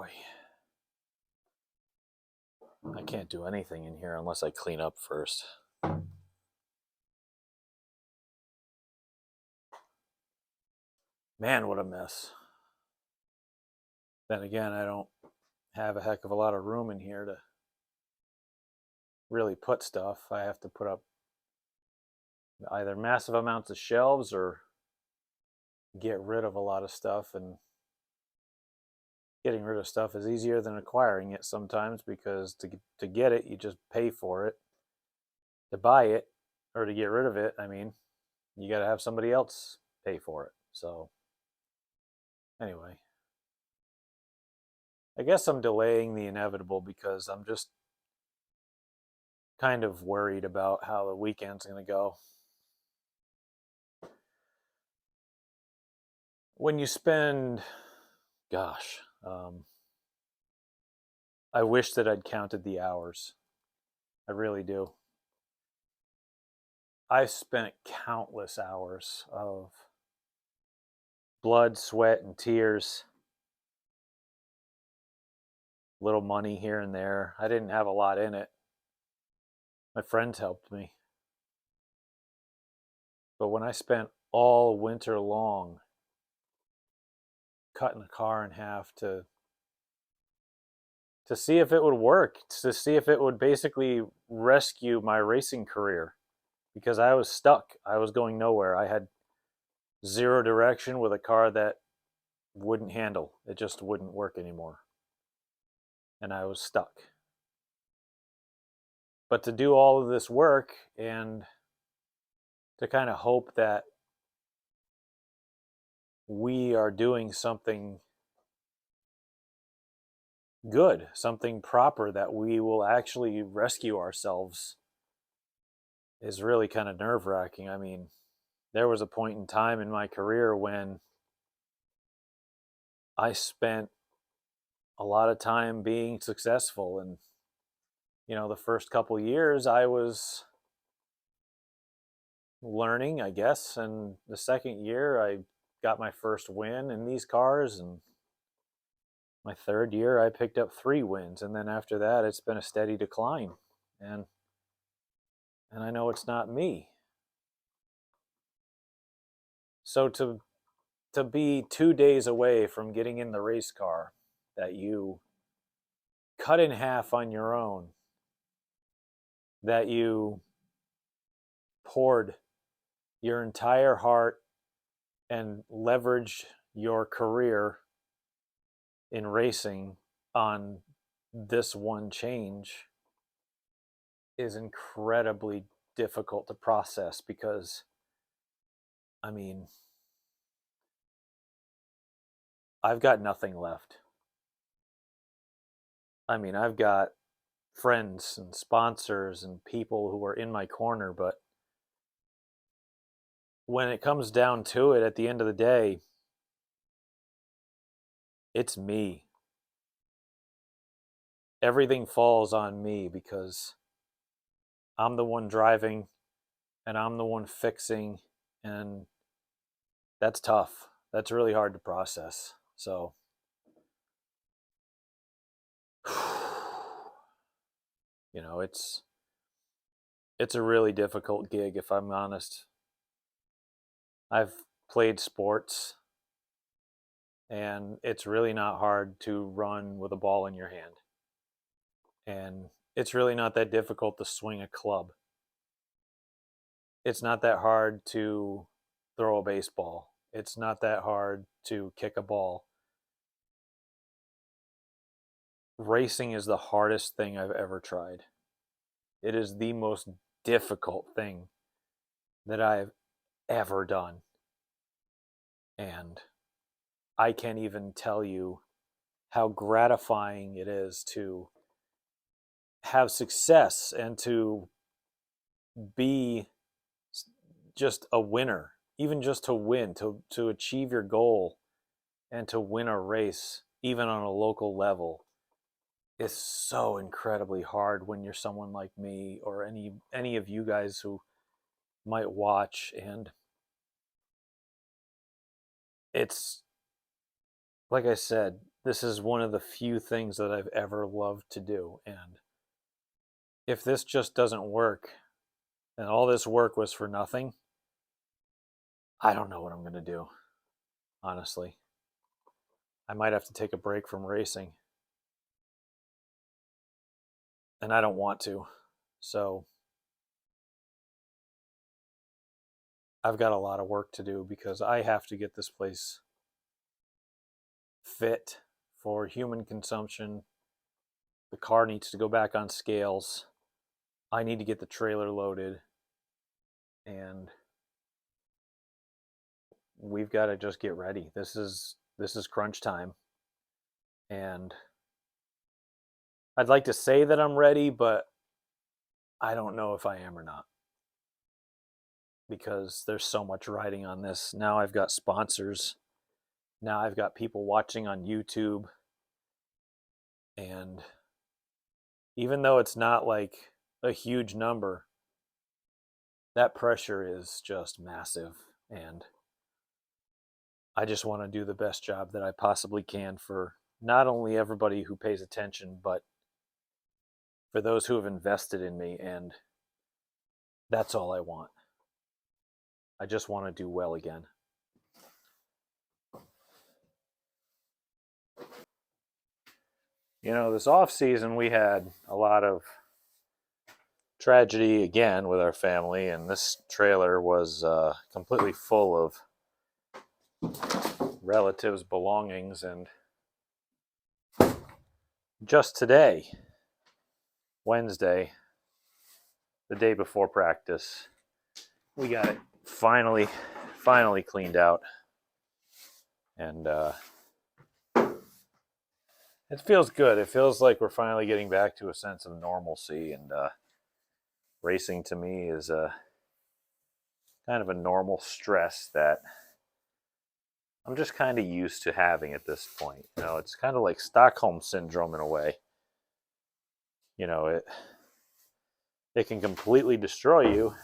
boy. I can't do anything in here unless I clean up first. Man, what a mess. Then again, I don't have a heck of a lot of room in here to really put stuff. I have to put up either massive amounts of shelves or get rid of a lot of stuff, and getting rid of stuff is easier than acquiring it sometimes, because to get it, you just pay for it. To buy it, or to get rid of it, I mean, you got to have somebody else pay for it. So anyway, I guess I'm delaying the inevitable because I'm just kind of worried about how the weekend's going to go. When you spend, gosh, I wish that I'd counted the hours. I really do. I spent countless hours of blood, sweat, and tears. Little money here and there. I didn't have a lot in it. My friends helped me. But when I spent all winter long cutting the car in half to see if it would work, to see if it would basically rescue my racing career, because I was stuck. I was going nowhere. I had zero direction with a car that wouldn't handle. It just wouldn't work anymore. And I was stuck. But to do all of this work and to kind of hope that we are doing something good, something proper, that we will actually rescue ourselves, is really kind of nerve-wracking. I mean, there was a point in time in my career when I spent a lot of time being successful, and the first couple years I was learning, I guess, and the second year I got my first win in these cars, and my third year I picked up 3 wins, and then after that it's been a steady decline, and I know it's not me. So to be 2 days away from getting in the race car that you cut in half on your own, that you poured your entire heart and leveraged your career in racing on this one change, is incredibly difficult to process, because I mean, I've got nothing left. I mean, I've got friends and sponsors and people who are in my corner, but when it comes down to it, at the end of the day, it's me. Everything falls on me, because I'm the one driving and I'm the one fixing, and that's tough. That's really hard to process. So it's a really difficult gig, if I'm honest. I've played sports, and it's really not hard to run with a ball in your hand. And it's really not that difficult to swing a club. It's not that hard to throw a baseball. It's not that hard to kick a ball. Racing is the hardest thing I've ever tried. It is the most difficult thing that I've ever done. And I can't even tell you how gratifying it is to have success and to be just a winner, even just to win, to achieve your goal and to win a race, even on a local level, is so incredibly hard when you're someone like me, or any of you guys who might watch. And it's, like I said, this is one of the few things that I've ever loved to do. And if this just doesn't work and all this work was for nothing, I don't know what I'm going to do, honestly. I might have to take a break from racing. And I don't want to. So I've got a lot of work to do because I have to get this place fit for human consumption. The car needs to go back on scales. I need to get the trailer loaded. And we've got to just get ready. This is crunch time. And I'd like to say that I'm ready, but I don't know if I am or not, because there's so much riding on this. Now I've got sponsors. Now I've got people watching on YouTube. And even though it's not like a huge number, that pressure is just massive. And I just want to do the best job that I possibly can for not only everybody who pays attention, but for those who have invested in me. And that's all I want. I just want to do well again. You know, this off season we had a lot of tragedy again with our family, and this trailer was completely full of relatives' belongings. And just today, Wednesday, the day before practice, we got it finally cleaned out. And it feels good. It feels like we're finally getting back to a sense of normalcy. And racing to me is a kind of a normal stress that I'm just kind of used to having at this point. You know, it's kind of like Stockholm syndrome in a way. You know, it can completely destroy you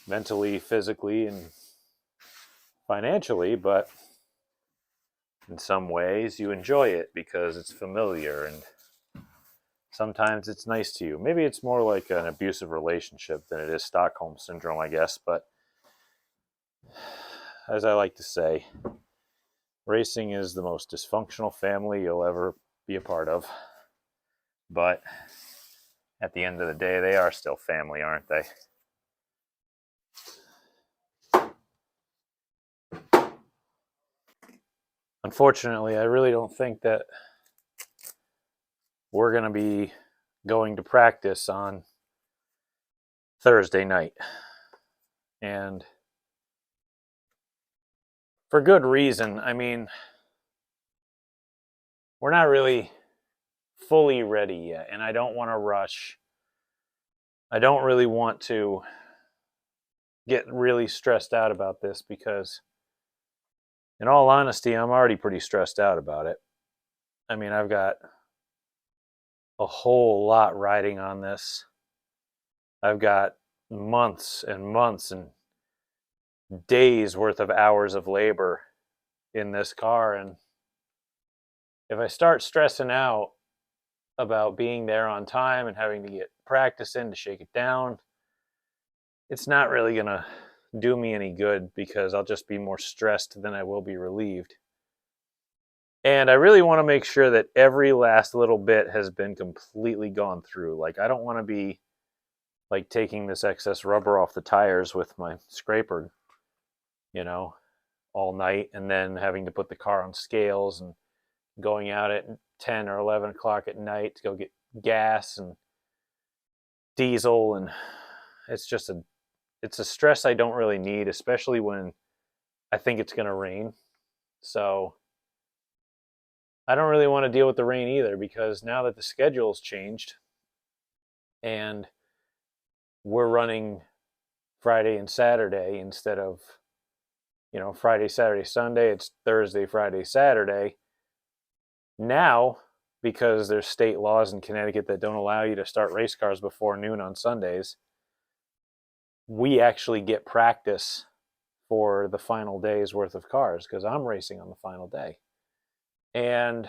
mentally, physically, and financially, but in some ways you enjoy it because it's familiar, and sometimes it's nice to you. Maybe it's more like an abusive relationship than it is Stockholm syndrome, I guess. But as I like to say, racing is the most dysfunctional family you'll ever be a part of. But at the end of the day, they are still family, aren't they? Unfortunately, I really don't think that we're going to be going to practice on Thursday night. And for good reason. I mean, we're not really fully ready yet, and I don't want to rush. I don't really want to get really stressed out about this because, in all honesty, I'm already pretty stressed out about it. I mean, I've got a whole lot riding on this. I've got months and months and days worth of hours of labor in this car. And if I start stressing out about being there on time and having to get practice in to shake it down, it's not really going to do me any good because I'll just be more stressed than I will be relieved. And I really want to make sure that every last little bit has been completely gone through. Like, I don't want to be like taking this excess rubber off the tires with my scraper, you know, all night, and then having to put the car on scales and going out at 10 or 11 o'clock at night to go get gas and diesel. And it's a stress I don't really need, especially when I think it's going to rain. So I don't really want to deal with the rain either, because now that the schedule's changed and we're running Friday and Saturday instead of, Friday, Saturday, Sunday, it's Thursday, Friday, Saturday. Now, because there's state laws in Connecticut that don't allow you to start race cars before noon on Sundays, we actually get practice for the final day's worth of cars because I'm racing on the final day. And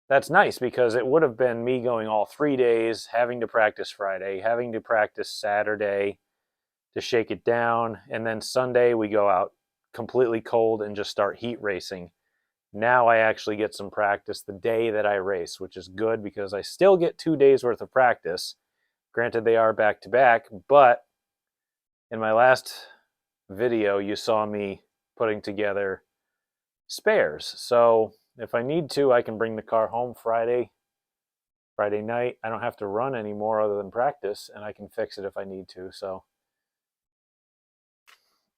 that's nice because it would have been me going all 3 days, having to practice Friday, having to practice Saturday to shake it down. And then Sunday, we go out completely cold and just start heat racing. Now I actually get some practice the day that I race, which is good because I still get 2 days worth of practice. Granted, they are back to back, but in my last video, you saw me putting together spares. So if I need to, I can bring the car home Friday night. I don't have to run anymore other than practice, and I can fix it if I need to. So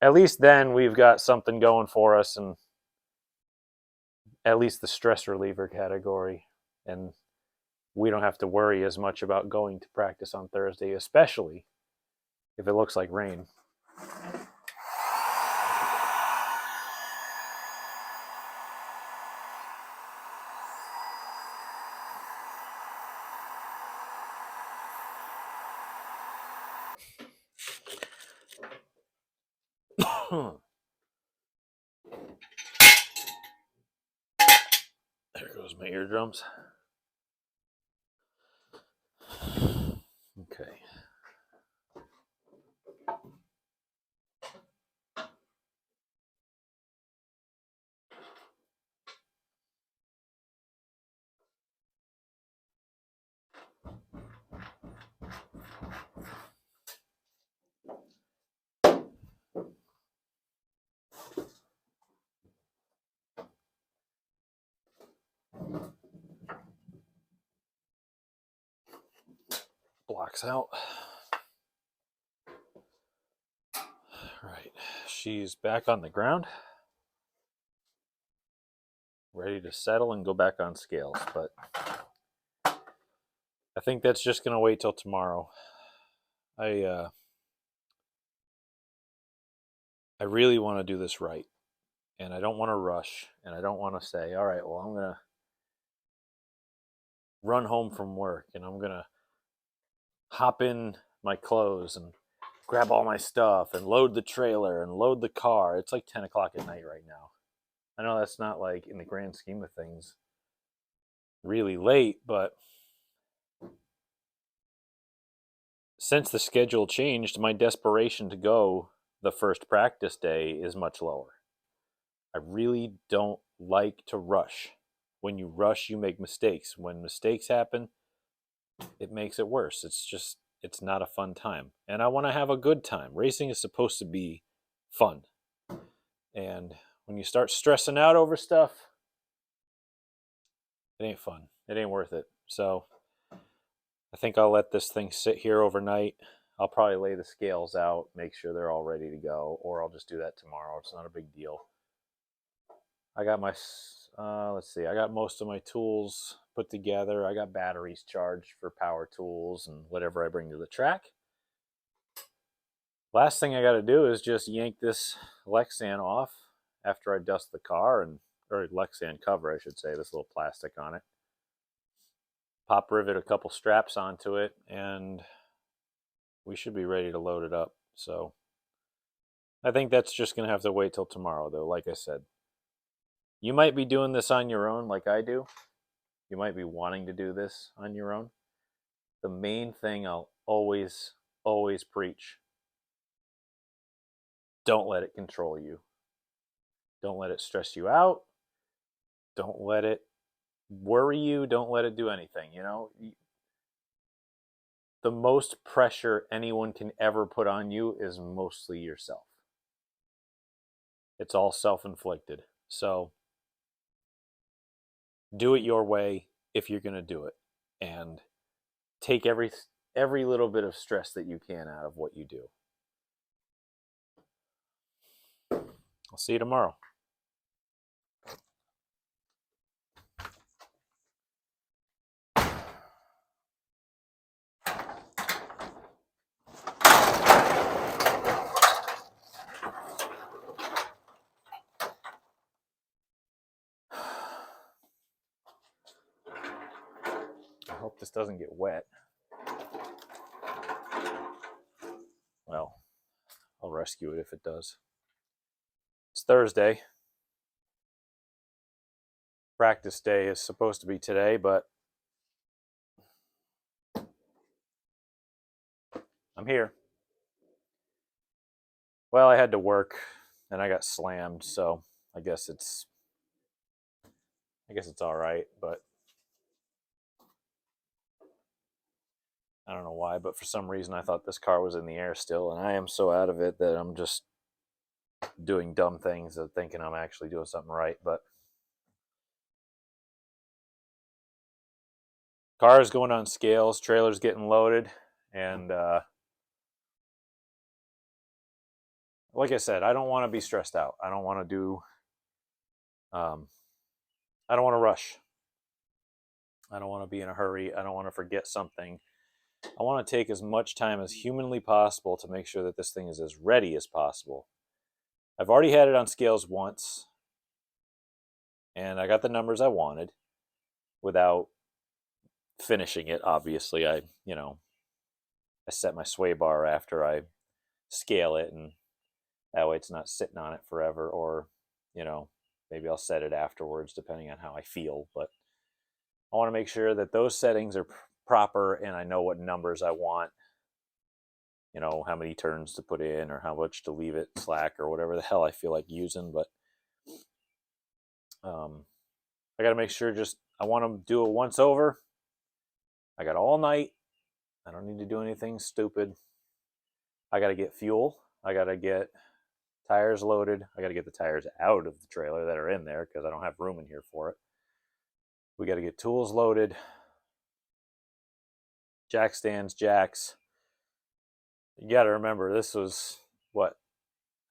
at least then we've got something going for us, and at least the stress reliever category. And we don't have to worry as much about going to practice on Thursday, especially if it looks like rain. There goes my eardrums. Okay. Blocks out. Right. She's back on the ground, ready to settle and go back on scales, but I think that's just going to wait till tomorrow. I really want to do this right, and I don't want to rush, and I don't want to say, all right, well, I'm going to run home from work, and I'm going to hop in my clothes and grab all my stuff and load the trailer and load the car. It's like 10 o'clock at night right now. I know that's not like in the grand scheme of things really late, but since the schedule changed, my desperation to go the first practice day is much lower. I really don't like to rush. When you rush, you make mistakes. When mistakes happen, it makes it worse. It's not a fun time. And I want to have a good time. Racing is supposed to be fun. And when you start stressing out over stuff, it ain't fun. It ain't worth it. So I think I'll let this thing sit here overnight. I'll probably lay the scales out, make sure they're all ready to go, or I'll just do that tomorrow. It's not a big deal. I got my, let's see, I got most of my tools put together. I got batteries charged for power tools and whatever I bring to the track. Last thing I got to do is just yank this Lexan off after I dust the car, or Lexan cover, I should say, this little plastic on it. Pop rivet a couple straps onto it, and we should be ready to load it up. So I think that's just going to have to wait till tomorrow, though. Like I said, you might be doing this on your own like I do. You might be wanting to do this on your own. The main thing I'll always preach, don't let it control you. Don't let it stress you out. Don't let it worry you. Don't let it do anything. You know, the most pressure anyone can ever put on you is mostly yourself. It's all self-inflicted. So do it your way if you're going to do it, and take every little bit of stress that you can out of what you do. I'll see you tomorrow. I hope this doesn't get wet. Well, I'll rescue it if it does. It's Thursday. practice day is supposed to be today, but I'm here. Well, I had to work and I got slammed, so I guess it's all right, but I don't know why, but for some reason I thought this car was in the air still, and I am so out of it that I'm just doing dumb things and thinking I'm actually doing something right. But car is going on scales, trailer's getting loaded, and like I said, I don't want to be stressed out. I don't want to do I don't want to rush. I don't want to be in a hurry. I don't want to forget something. I want to take as much time as humanly possible to make sure that this thing is as ready as possible. I've already had it on scales once, and I got the numbers I wanted without finishing it. Obviously, I set my sway bar after I scale it, and that way it's not sitting on it forever, or maybe I'll set it afterwards depending on how I feel. But I want to make sure that those settings are proper and I know what numbers I want, how many turns to put in or how much to leave it slack or whatever the hell I feel like using. But I got to make sure, I want to do it once over. I got all night. I don't need to do anything stupid. I got to get fuel. I got to get tires loaded. I got to get the tires out of the trailer that are in there because I don't have room in here for it. We got to get tools loaded. Jack stands, jacks. You got to remember, this was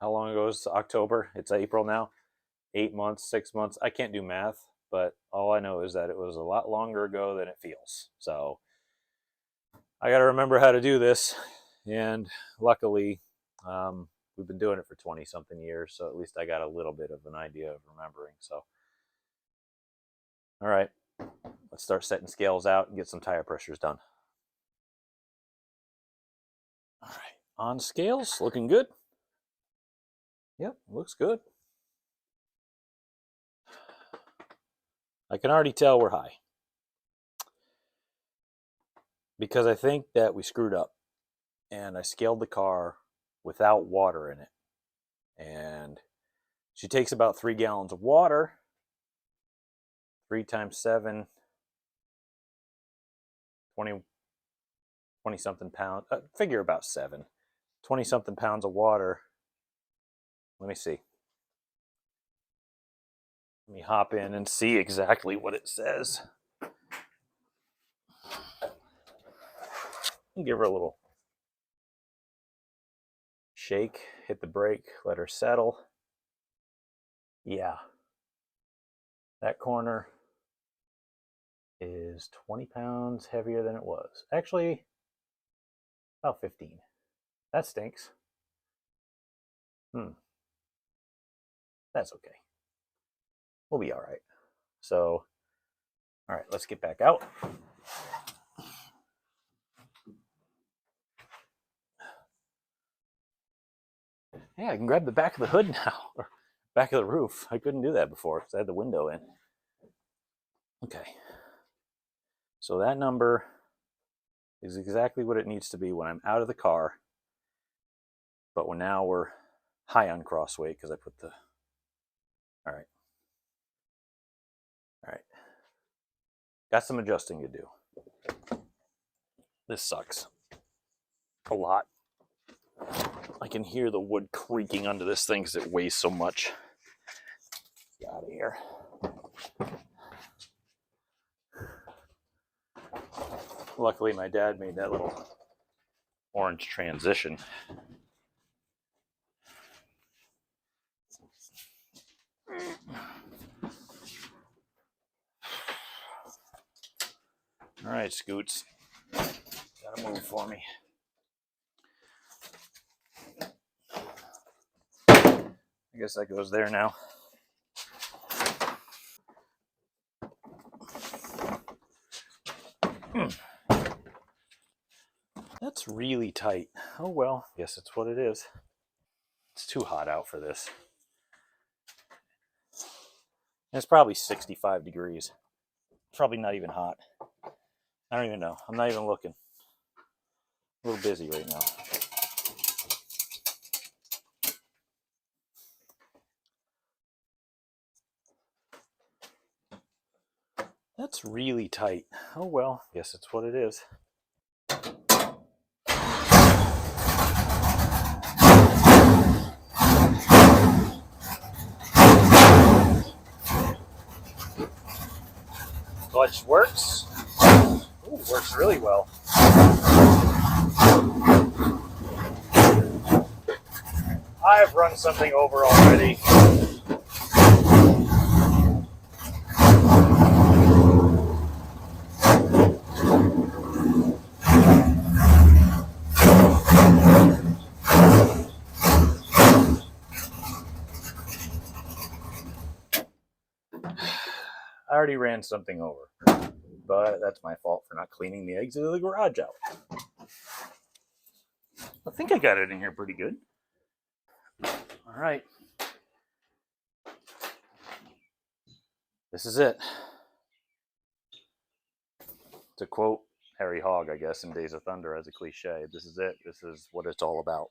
how long ago? It's October. It's April now. 8 months, 6 months. I can't do math, but all I know is that it was a lot longer ago than it feels. So I got to remember how to do this. And luckily, we've been doing it for 20 something years. So at least I got a little bit of an idea of remembering. So, all right, let's start setting scales out and get some tire pressures done. All right, on scales, looking good. Yep, looks good. I can already tell we're high because I think that we screwed up and I scaled the car without water in it. And she takes about 3 gallons of water. 3 times 7, 20 something pounds. Figure about 7. 20 something pounds of water. Let me see. Let me hop in and see exactly what it says. Give her a little shake, hit the brake, let her settle. Yeah. That corner is 20 pounds heavier than it was. Actually, about 15. That stinks. That's okay. We'll be all right. So, all right, let's get back out. Yeah, I can grab the back of the hood now, or back of the roof. I couldn't do that before because I had the window in. Okay. So that number is exactly what it needs to be when I'm out of the car. But now we're high on cross weight because I put the... All right. All right. Got some adjusting to do. This sucks a lot. I can hear the wood creaking under this thing because it weighs so much. Get out of here. Luckily, my dad made that little orange transition. All right, Scoots. Gotta move for me. I guess that goes there now. That's really tight. Oh well, guess it's what it is. It's too hot out for this. And it's probably 65 degrees. Probably not even hot. I don't even know. I'm not even looking. A little busy right now. That's really tight. Oh well, guess it's what it is. Clutch works. Ooh, works really well. I've run something over already. I already ran something over, but that's my fault for not cleaning the exit of the garage out. I think I got it in here pretty good. All right. This is it. To quote Harry Hogg, I guess, in Days of Thunder as a cliche, this is it. This is what it's all about.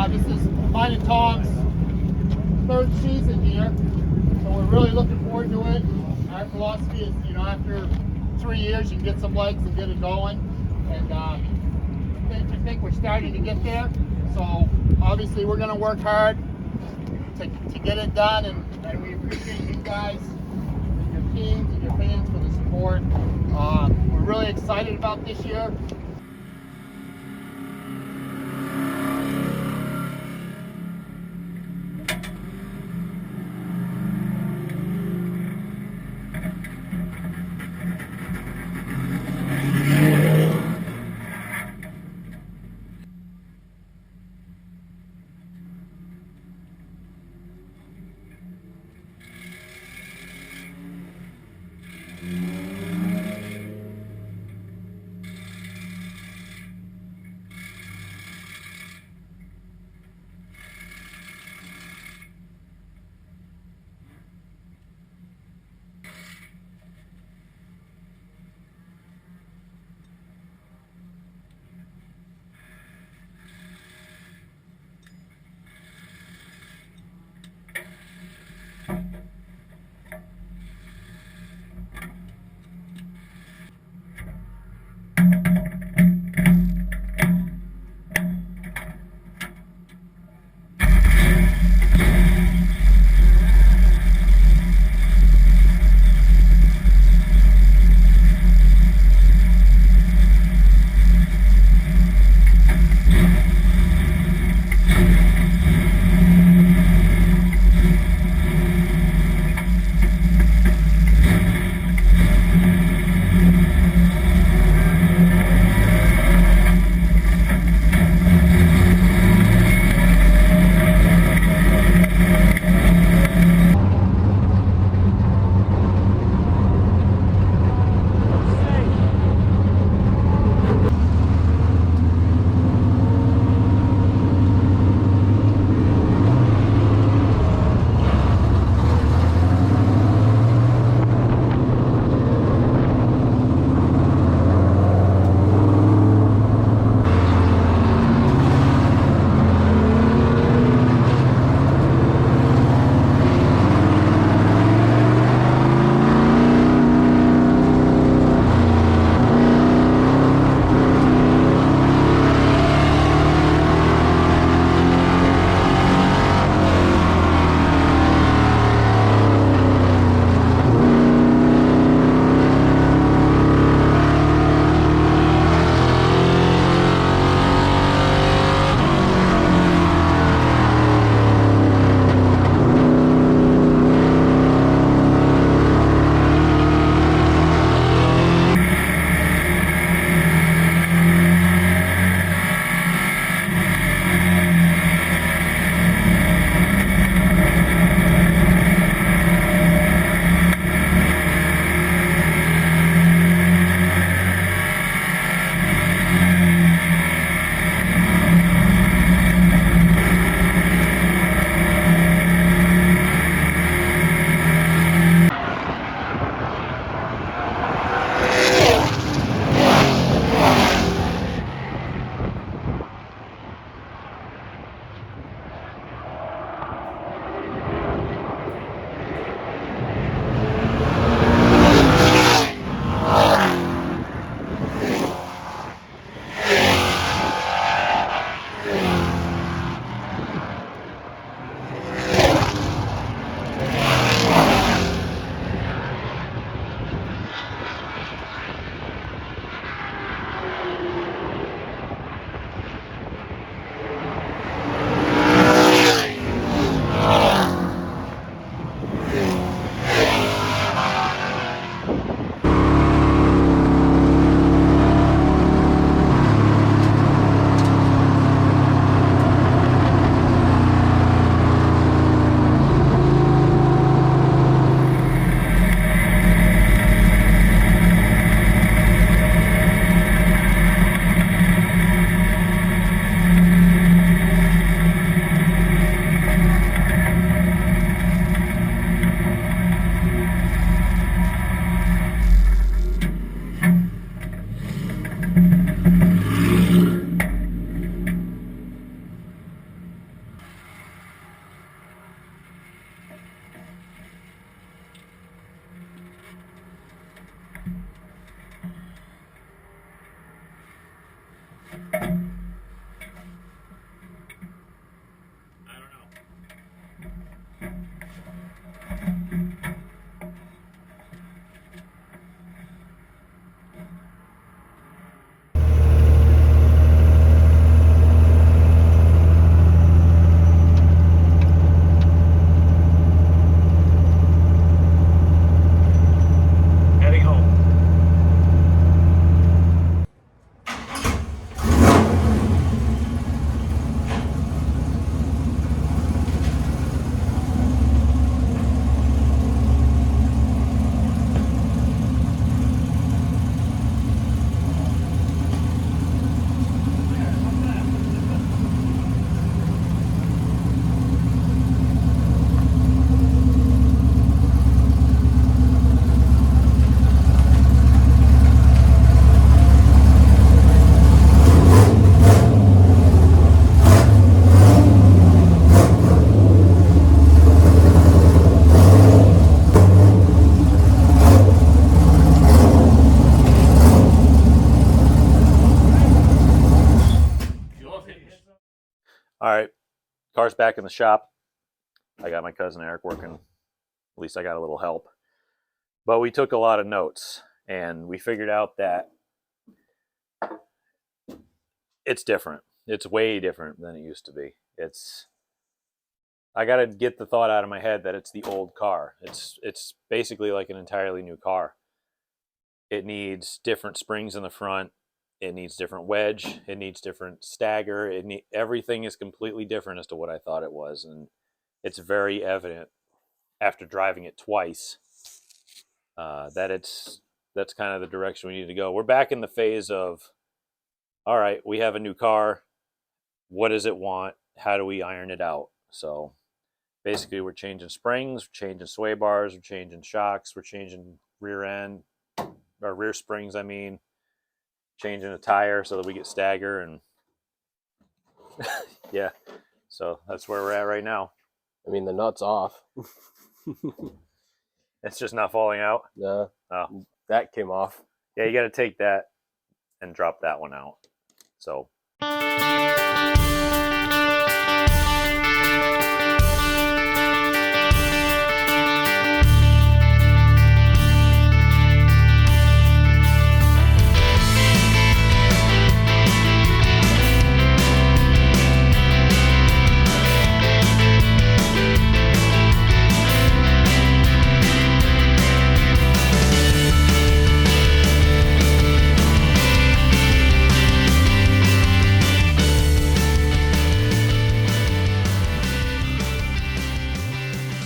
This is mine and Tom's third season here, so we're really looking forward to it. Our philosophy is, after 3 years, you can get some legs and get it going, and I think we're starting to get there. So obviously, we're going to work hard to get it done, and we appreciate you guys, your teams, and your fans for the support. We're really excited about this year. Car's back in the shop. I got my cousin Eric working. At least I got a little help. But we took a lot of notes, and we figured out that it's different. It's way different than it used to be. I got to get the thought out of my head that it's the old car. It's basically like an entirely new car. It needs different springs in the front. It needs different wedge. It needs different stagger. Everything is completely different as to what I thought it was, and it's very evident after driving it twice that's kind of the direction we need to go. We're back in the phase of, all right, we have a new car. What does it want? How do we iron it out? So basically, we're changing springs, we're changing sway bars, we're changing shocks, we're changing rear springs, changing a tire so that we get stagger, and yeah, so that's where we're at right now. I mean, the nut's off. It's just not falling out? No. Oh. That came off. Yeah, you got to take that and drop that one out. So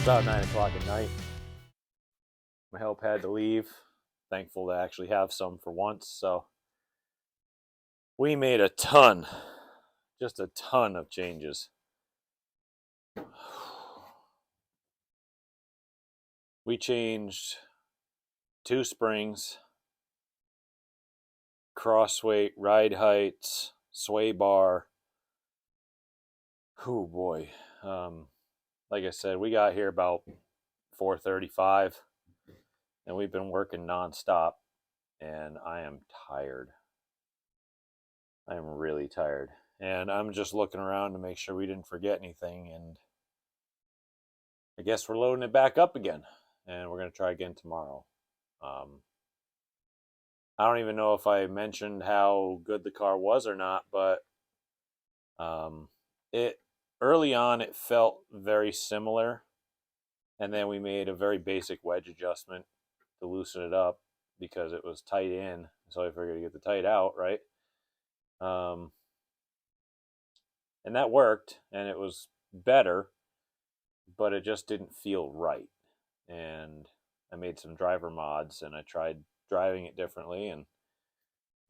about 9 o'clock at night. My help had to leave. Thankful to actually have some for once. So we made just a ton of changes. We changed 2 springs, cross weight, ride heights, sway bar. Oh boy. Like I said, we got here about 4:35, and we've been working nonstop, and I am tired. I am really tired, and I'm just looking around to make sure we didn't forget anything, and I guess we're loading it back up again, and we're going to try again tomorrow. I don't even know if I mentioned how good the car was or not, but early on, it felt very similar, and then we made a very basic wedge adjustment to loosen it up because it was tight in, so I figured to get the tight out, right? And that worked, and it was better, but it just didn't feel right. And I made some driver mods, and I tried driving it differently, and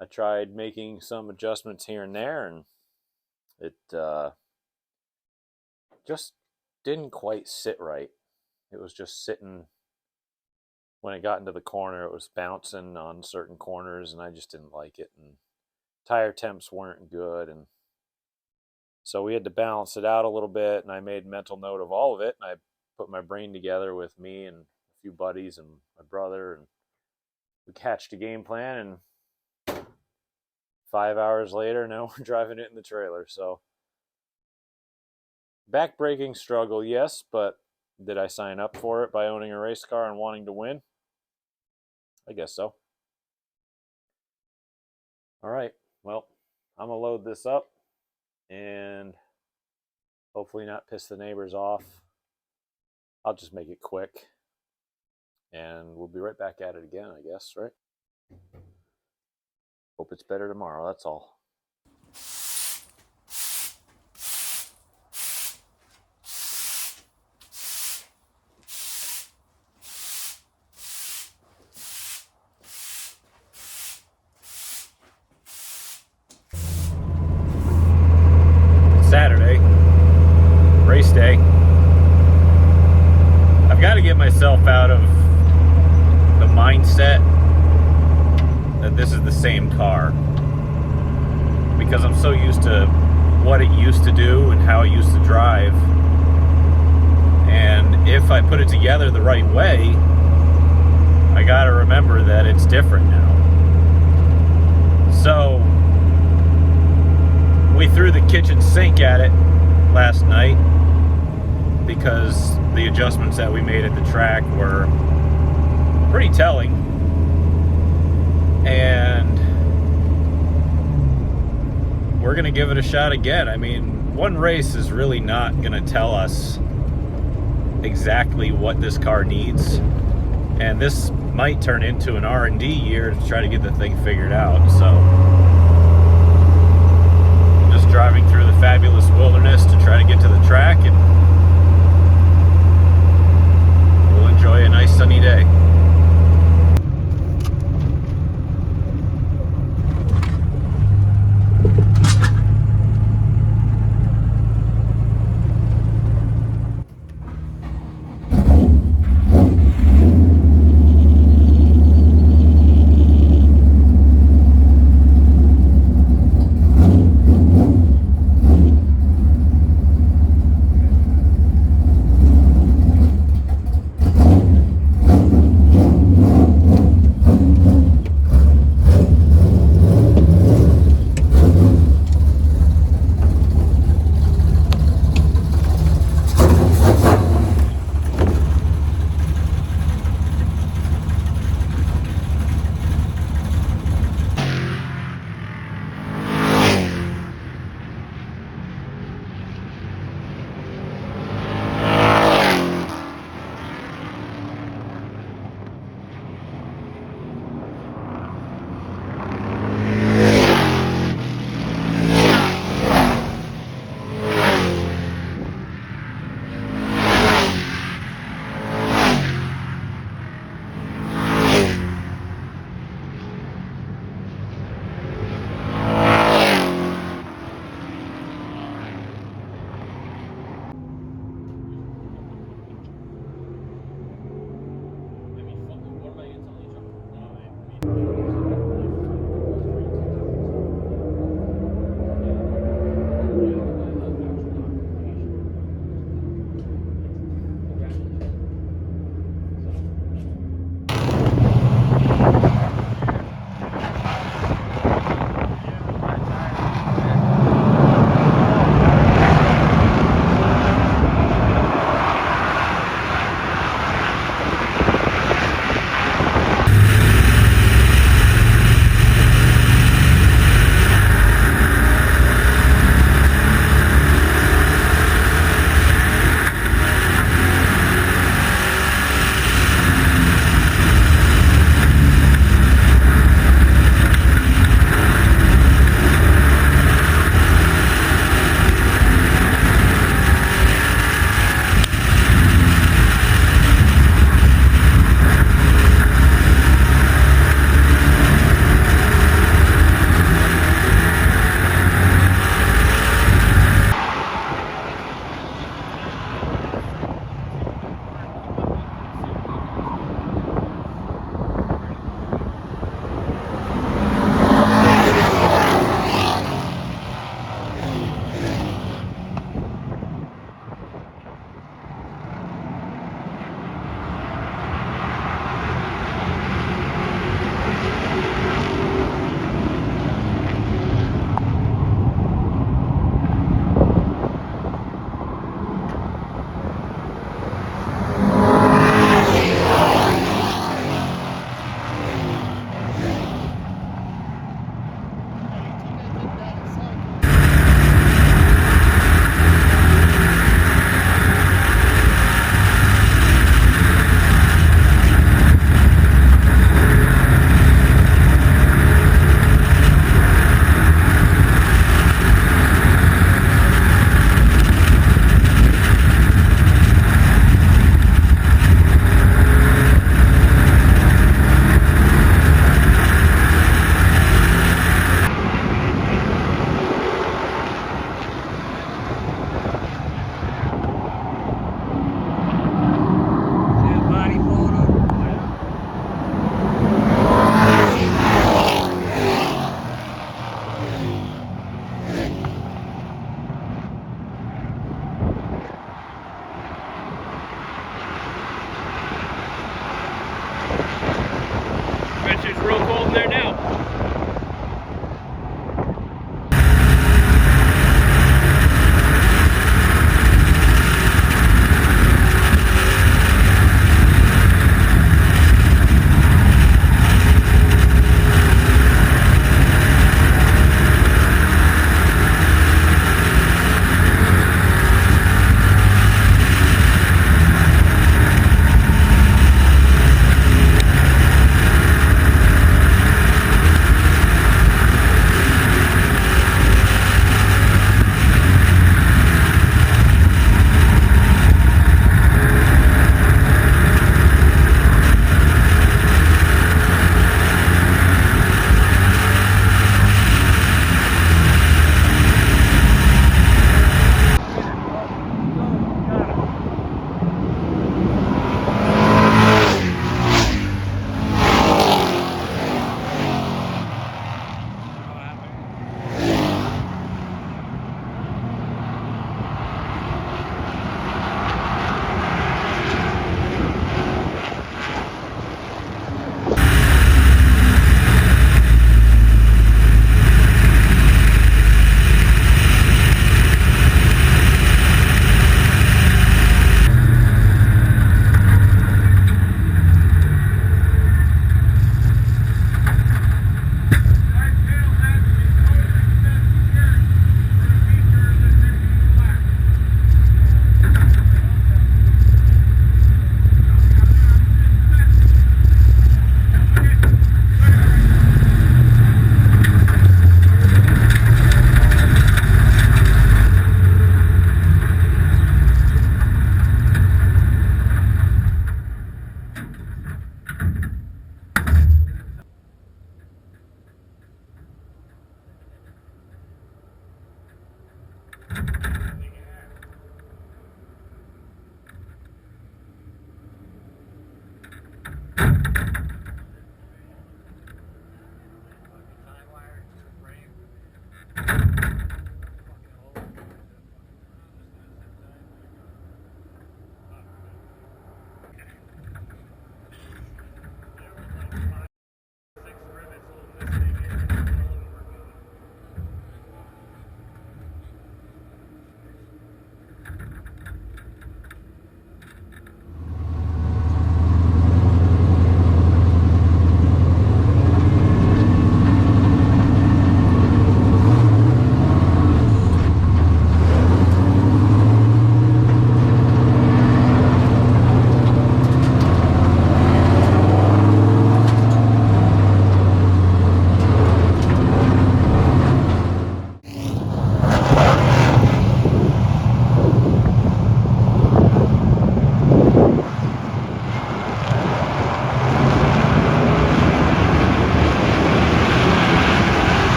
I tried making some adjustments here and there, and it just didn't quite sit right. It was just sitting. When it got into the corner, it was bouncing on certain corners, and I just didn't like it. And tire temps weren't good, and so we had to balance it out a little bit. And I made mental note of all of it, and I put my brain together with me and a few buddies and my brother, and we hatched a game plan. And 5 hours later, now we're driving it in the trailer. So backbreaking struggle, yes, but did I sign up for it by owning a race car and wanting to win? I guess so. All right, well, I'm going to load this up and hopefully not piss the neighbors off. I'll just make it quick, and we'll be right back at it again, I guess, right? Hope it's better tomorrow, that's all. Saturday, race day. I've got to get myself out of the mindset that this is the same car, because I'm so used to what it used to do and how it used to drive. And if I put it together the right way, I got to remember that it's different now. So we threw the kitchen sink at it last night, because the adjustments that we made at the track were pretty telling. And we're going to give it a shot again. I mean, one race is really not going to tell us exactly what this car needs. And this might turn into an R&D year to try to get the thing figured out. So, just driving through the fabulous wilderness to try to get to the track, and we'll enjoy a nice sunny day.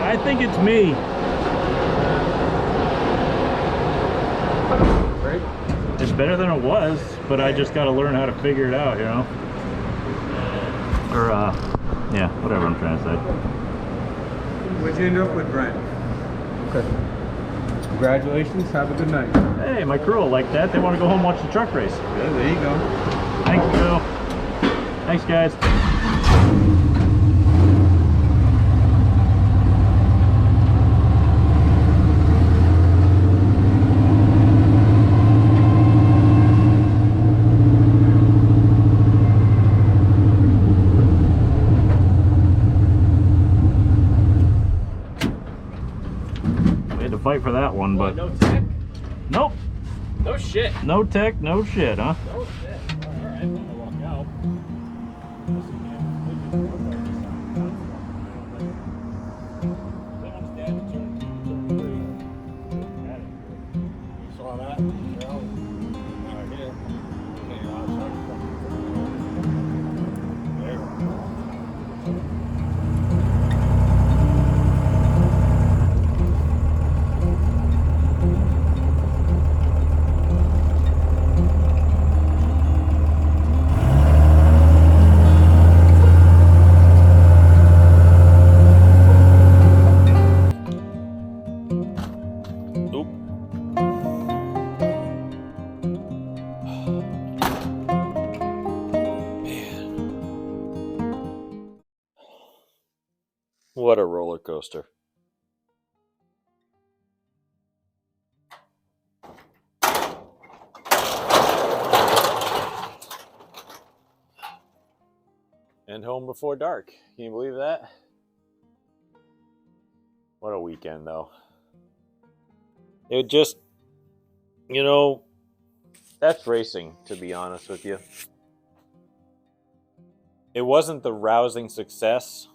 I think it's me. Right? It's better than it was, but I just got to learn how to figure it out, you know? Or, yeah, whatever I'm trying to say. What'd you end up with, Brent? Okay. Congratulations. Have a good night. Hey, my crew will like that. They want to go home and watch the truck race. Yeah, there you go. Thank you. Thanks, guys. We had to fight for that one, but No tech? nope. No shit. No tech, no shit, huh? No shit. Alright, I'm gonna walk out. You saw that? No. Right here. Okay, you're outside. There. Oop. Man. What a roller coaster. And home before dark. Can you believe that? What a weekend, though. It just, you know, that's racing, to be honest with you. It wasn't the rousing success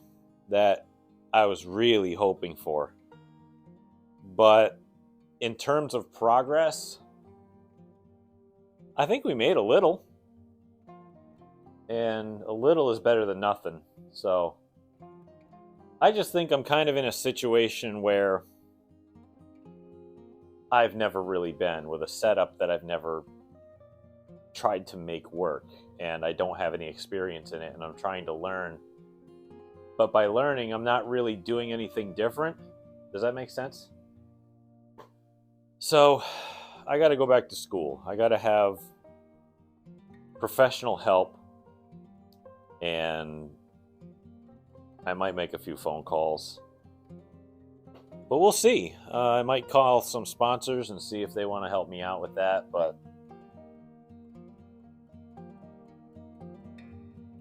that I was really hoping for. But in terms of progress, I think we made a little. And a little is better than nothing. So I just think I'm kind of in a situation where I've never really been, with a setup that I've never tried to make work, and I don't have any experience in it, and I'm trying to learn. But by learning, I'm not really doing anything different. Does that make sense? So I got to go back to school. I got to have professional help, and I might make a few phone calls. But we'll see. I might call some sponsors and see if they want to help me out with that, but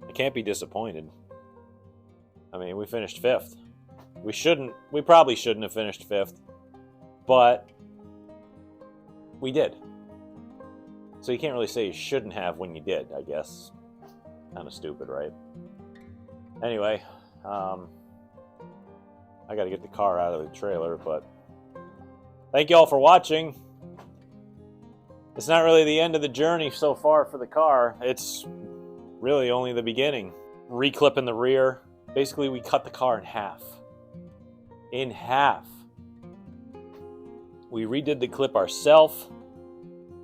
I can't be disappointed. I mean, we finished 5th. We probably shouldn't have finished 5th, but we did. So you can't really say you shouldn't have when you did, I guess. Kind of stupid, right? Anyway, I got to get the car out of the trailer, but thank you all for watching. It's not really the end of the journey so far for the car. It's really only the beginning. Reclipping the rear. Basically, we cut the car in half. In half. We redid the clip ourselves.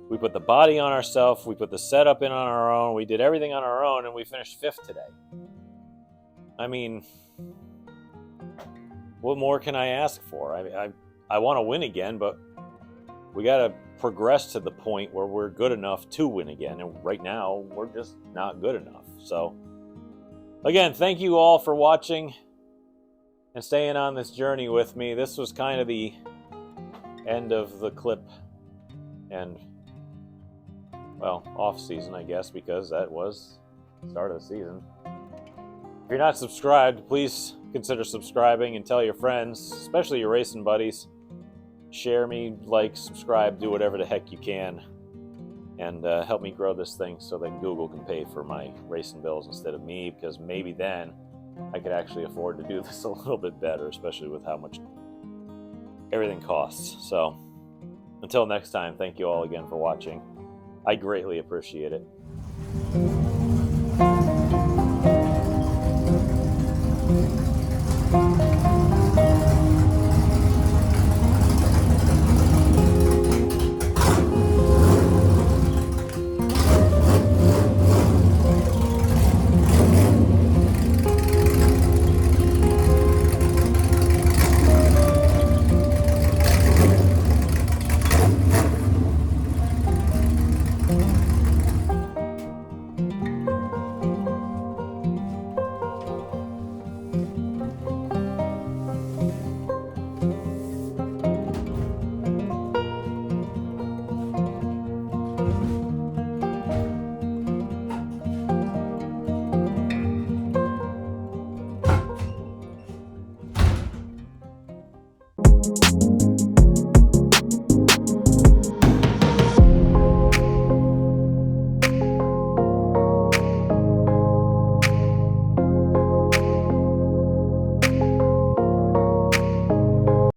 We put the body on ourselves. We put the setup in on our own. We did everything on our own, and we finished 5th today. I mean, what more can I ask for? I want to win again, but we got to progress to the point where we're good enough to win again. And right now, we're just not good enough. So, again, thank you all for watching and staying on this journey with me. This was kind of the end of the clip and, well, off season, I guess, because that was the start of the season. If you're not subscribed, please consider subscribing and tell your friends, especially your racing buddies. Share me, like, subscribe, do whatever the heck you can, and help me grow this thing so that Google can pay for my racing bills instead of me, because maybe then I could actually afford to do this a little bit better, especially with how much everything costs. So until next time, thank you all again for watching. I greatly appreciate it.